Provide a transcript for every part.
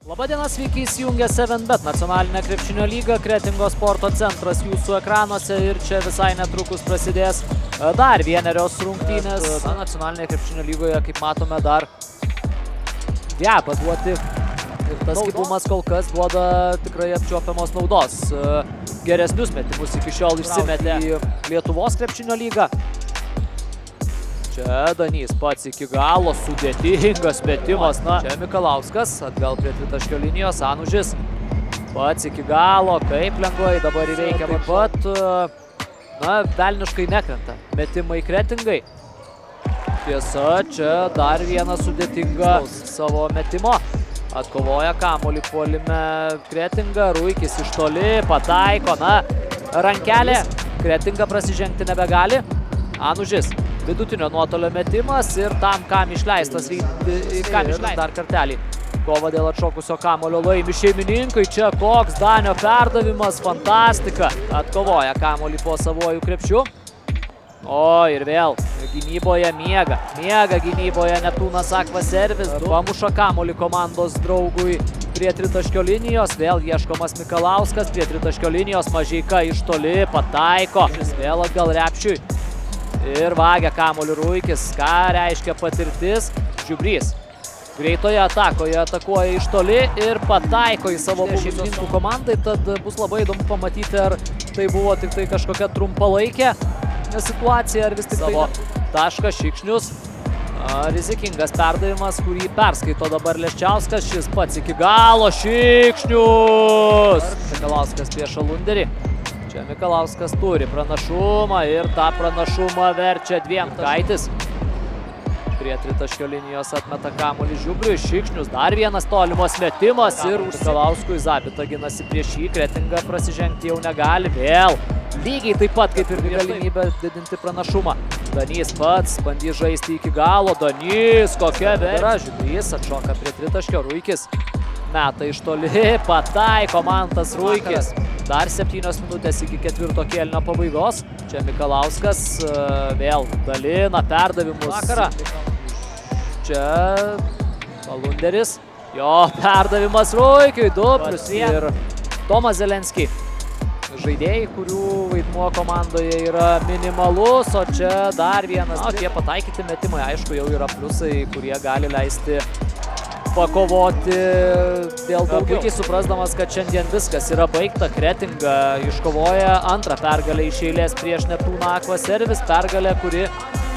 Labadiena, sveiki įsijungę 7bet nacionalinę krepšinio lygą, Kretingos sporto centras jūsų ekranuose ir čia visai netrukus prasidės dar vienerios rungtynės. Nacionalinėje krepšinio lygoje, kaip matome, dar geba duoti ir tas gyvumas kol kas duoda tikrai apčiuopiamos naudos. Geresnius metimus iki šiol išsimetė į Lietuvos krepšinio lygą. Čia Danys pats iki galo, sudėtingas metimas. Na, čia Mikalauskas, atgal prie tritaškio linijos, Anužis pats iki galo, kaip lengvai dabar įveikia taip pat. Na, velniškai nekrenta metimai Kretingai. Tiesa, čia dar vieną sudėtingą savo metimo. Atkovoja kamuolį puolime Kretinga, Ruikis iš toli, pataiko, na, rankelė. Kretinga prasižengti nebegali. Anužis. Vidutinio nuotolio metimas ir tam, kam išleistas dar kartelį. Kova dėl atšokusio kamuolio laimi šeimininkai. Čia koks Danio perdavimas, fantastika. Atkovoja kamuolį po savojų krepšių. O ir vėl gynyboje miega. Miega gynyboje Neptūnas Aqua Service. Pamuša kamuolį komandos draugui prie tritaškio linijos. Vėl ieškomas Mikalauskas. Prie tritaškio linijos Mažeika iš toli pataiko. Šis vėl atgal Repšiui. Ir vagia kamuolį Ruikis. Ką reiškia patirtis? Žiubrys. Greitoje atakoje atakuoja iš toli ir pataiko į savo šeimininkų komandai. Tad bus labai įdomu pamatyti, ar tai buvo tik tai kažkokia trumpalaikė situacija, ar vis tik savo tašką Šikšnius. Rizikingas perdavimas, kurį perskaito dabar Leščiauskas. Šis pats iki galo. Šikšnius. Mikalauskas prieš Alunderį. Čia Mikalauskas turi pranašumą ir tą pranašumą verčia dviem. Kaitis prie tritaškio linijos atmeta kamuolį Žiubriui. Šikšnius, dar vienas tolimos metimas ir Mikalauskui Zabita ginasi prieš jį. Kretinga prasižengti jau negali. Vėl lygiai taip pat kaip ir galimybė didinti pranašumą. Danys pats bandys žaisti iki galo. Danys, kokia vera. Žiubrys atšoka prie tritaškio. Ruikis meta iš toli. Pataiko Mantas Ruikis. Dar 7 minutės iki ketvirto kėlinio pabaigos. Čia Mikalauskas vėl dalina perdavimus. Vakarą. Čia Alunderis. Jo perdavimas Ruikiui. 2+1. Ir Tomas Zelenski. Žaidėjai, kurių vaidmuo komandoje yra minimalus. O čia dar vienas. Tie pataikyti metimai, aišku, jau yra pliusai, kurie gali leisti pakovoti dėl daugiau. Puikiai suprasdamas, kad šiandien viskas yra baigta. Kretinga iškovoja antrą pergalę iš eilės prieš Neptūną Aqua Service. Pergalę, kuri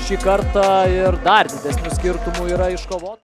šį kartą ir dar didesnių skirtumų yra iškovota.